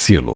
vacilo.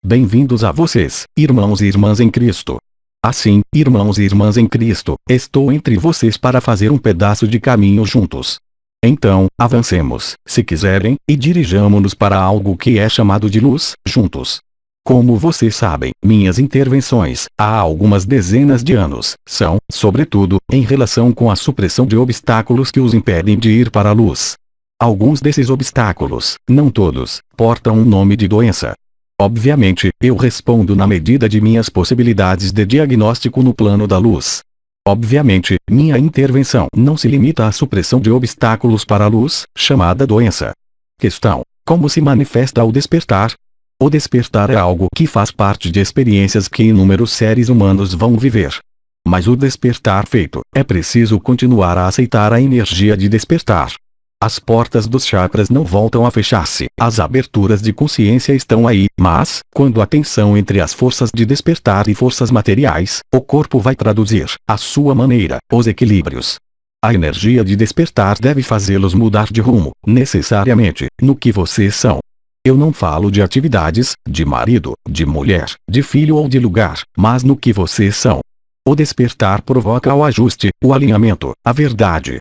Bem-vindos a vocês, irmãos e irmãs em Cristo. Assim, irmãos e irmãs em Cristo, estou entre vocês para fazer um pedaço de caminho juntos. Então, avancemos, se quiserem, e dirijamo-nos para algo que é chamado de luz, juntos. Como vocês sabem, minhas intervenções, há algumas dezenas de anos, são, sobretudo, em relação com a supressão de obstáculos que os impedem de ir para a luz. Alguns desses obstáculos, não todos, portam um nome de doença. Obviamente, eu respondo na medida de minhas possibilidades de diagnóstico no plano da luz. Obviamente, minha intervenção não se limita à supressão de obstáculos para a luz, chamada doença. Questão: como se manifesta o despertar? O despertar é algo que faz parte de experiências que inúmeros seres humanos vão viver. Mas o despertar feito, é preciso continuar a aceitar a energia de despertar. As portas dos chakras não voltam a fechar-se, as aberturas de consciência estão aí, mas, quando a tensão entre as forças de despertar e forças materiais, o corpo vai traduzir, à sua maneira, os equilíbrios. A energia de despertar deve fazê-los mudar de rumo, necessariamente, no que vocês são. Eu não falo de atividades, de marido, de mulher, de filho ou de lugar, mas no que vocês são. O despertar provoca o ajuste, o alinhamento, a verdade.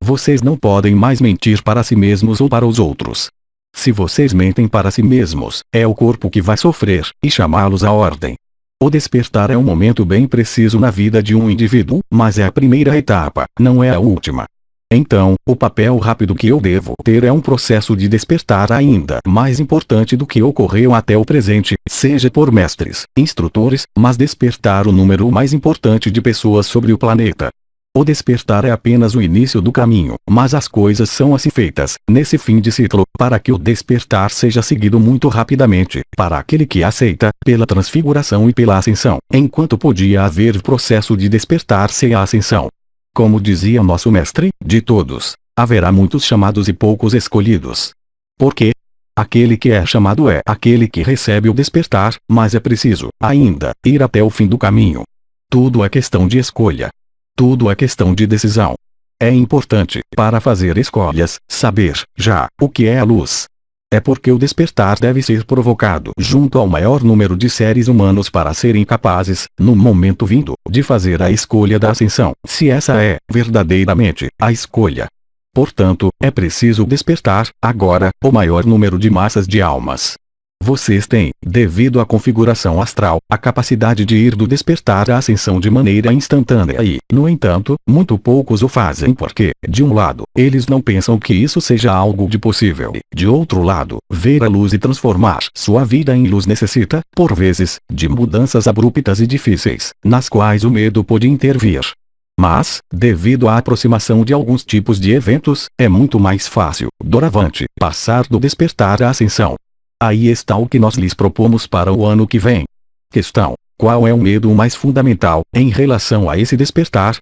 Vocês não podem mais mentir para si mesmos ou para os outros. Se vocês mentem para si mesmos, é o corpo que vai sofrer, e chamá-los à ordem. O despertar é um momento bem preciso na vida de um indivíduo, mas é a primeira etapa, não é a última. Então, o papel rápido que eu devo ter é um processo de despertar ainda mais importante do que ocorreu até o presente, seja por mestres, instrutores, mas despertar o número mais importante de pessoas sobre o planeta. O despertar é apenas o início do caminho, mas as coisas são assim feitas, nesse fim de ciclo, para que o despertar seja seguido muito rapidamente, para aquele que aceita, pela transfiguração e pela ascensão, enquanto podia haver processo de despertar sem a ascensão. Como dizia nosso mestre, de todos, haverá muitos chamados e poucos escolhidos. Por quê? Aquele que é chamado é aquele que recebe o despertar, mas é preciso, ainda, ir até o fim do caminho. Tudo é questão de escolha. Tudo é questão de decisão. É importante, para fazer escolhas, saber, já, o que é a luz. É porque o despertar deve ser provocado junto ao maior número de seres humanos para serem capazes, no momento vindo, de fazer a escolha da ascensão, se essa é, verdadeiramente, a escolha. Portanto, é preciso despertar, agora, o maior número de massas de almas. Vocês têm, devido à configuração astral, a capacidade de ir do despertar à ascensão de maneira instantânea e, no entanto, muito poucos o fazem porque, de um lado, eles não pensam que isso seja algo de possível e, de outro lado, ver a luz e transformar sua vida em luz necessita, por vezes, de mudanças abruptas e difíceis, nas quais o medo pode intervir. Mas, devido à aproximação de alguns tipos de eventos, é muito mais fácil, doravante, passar do despertar à ascensão. Aí está o que nós lhes propomos para o ano que vem. Questão: qual é o medo mais fundamental, em relação a esse despertar?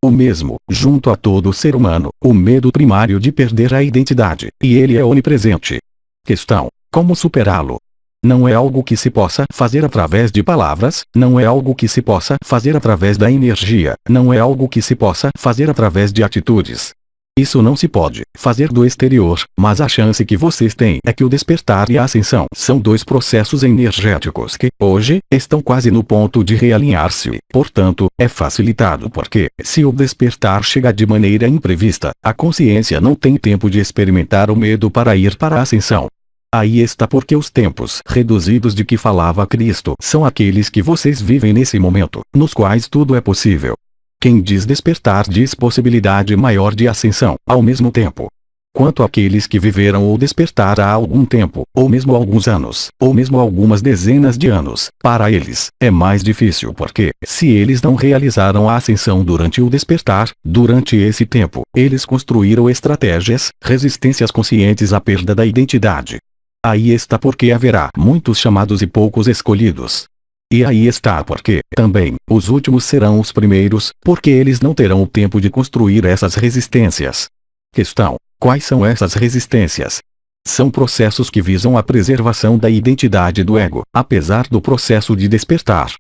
O mesmo, junto a todo ser humano, o medo primário de perder a identidade, e ele é onipresente. Questão: como superá-lo? Não é algo que se possa fazer através de palavras, não é algo que se possa fazer através da energia, não é algo que se possa fazer através de atitudes. Isso não se pode fazer do exterior, mas a chance que vocês têm é que o despertar e a ascensão são dois processos energéticos que, hoje, estão quase no ponto de realinhar-se e, portanto, é facilitado porque, se o despertar chega de maneira imprevista, a consciência não tem tempo de experimentar o medo para ir para a ascensão. Aí está porque os tempos reduzidos de que falava Cristo são aqueles que vocês vivem nesse momento, nos quais tudo é possível. Quem diz despertar diz possibilidade maior de ascensão, ao mesmo tempo. Quanto àqueles que viveram o despertar há algum tempo, ou mesmo alguns anos, ou mesmo algumas dezenas de anos, para eles, é mais difícil porque, se eles não realizaram a ascensão durante o despertar, durante esse tempo, eles construíram estratégias, resistências conscientes à perda da identidade. Aí está porque haverá muitos chamados e poucos escolhidos. E aí está porque, também, os últimos serão os primeiros, porque eles não terão o tempo de construir essas resistências. Questão: quais são essas resistências? São processos que visam a preservação da identidade do ego, apesar do processo de despertar.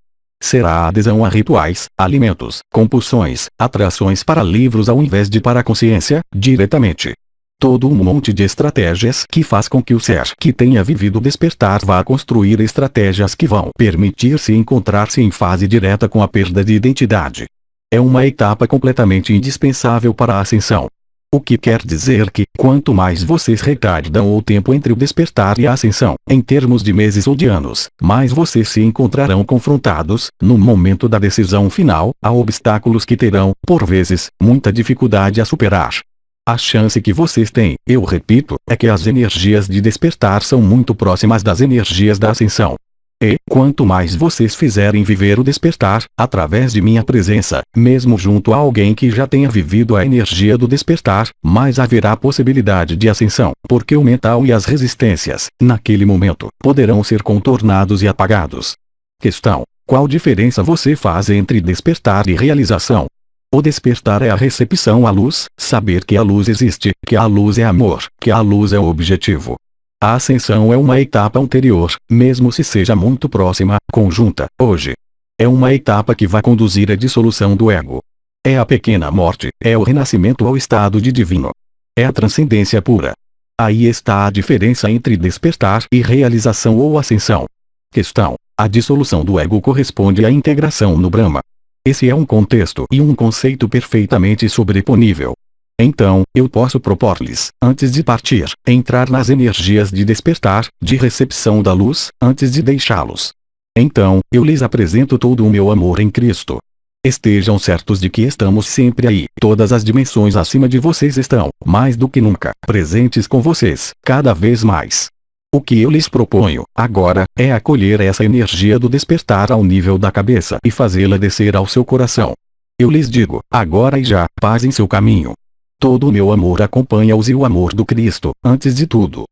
Será a adesão a rituais, alimentos, compulsões, atrações para livros ao invés de para a consciência, diretamente. todo um monte de estratégias que faz com que o ser que tenha vivido o despertar vá construir estratégias que vão permitir-se encontrar-se em fase direta com a perda de identidade. É uma etapa completamente indispensável para a ascensão. O que quer dizer que, quanto mais vocês retardam o tempo entre o despertar e a ascensão, em termos de meses ou de anos, mais vocês se encontrarão confrontados, no momento da decisão final, a obstáculos que terão, por vezes, muita dificuldade a superar. A chance que vocês têm, eu repito, é que as energias de despertar são muito próximas das energias da ascensão. E, quanto mais vocês fizerem viver o despertar, através de minha presença, mesmo junto a alguém que já tenha vivido a energia do despertar, mais haverá possibilidade de ascensão, porque o mental e as resistências, naquele momento, poderão ser contornados e apagados. Questão: qual diferença você faz entre despertar e realização? O despertar é a recepção à luz, saber que a luz existe, que a luz é amor, que a luz é o objetivo. A ascensão é uma etapa anterior, mesmo se seja muito próxima, conjunta, hoje. É uma etapa que vai conduzir à dissolução do ego. É a pequena morte, é o renascimento ao estado de divino. É a transcendência pura. Aí está a diferença entre despertar e realização ou ascensão. Questão: a dissolução do ego corresponde à integração no Brahma. Esse é um contexto e um conceito perfeitamente sobreponível. Então, eu posso propor-lhes, antes de partir, entrar nas energias de despertar, de recepção da luz, antes de deixá-los. Então, eu lhes apresento todo o meu amor em Cristo. Estejam certos de que estamos sempre aí. Todas as dimensões acima de vocês estão, mais do que nunca, presentes com vocês, cada vez mais. O que eu lhes proponho, agora, é acolher essa energia do despertar ao nível da cabeça e fazê-la descer ao seu coração. Eu lhes digo, agora e já, paz em seu caminho. Todo o meu amor acompanha-os e o amor do Cristo, antes de tudo.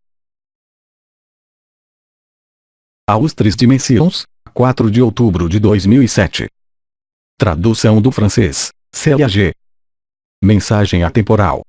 Aos Três Dimensões, 4 de outubro de 2007. Tradução do francês, Célia G. Mensagem atemporal.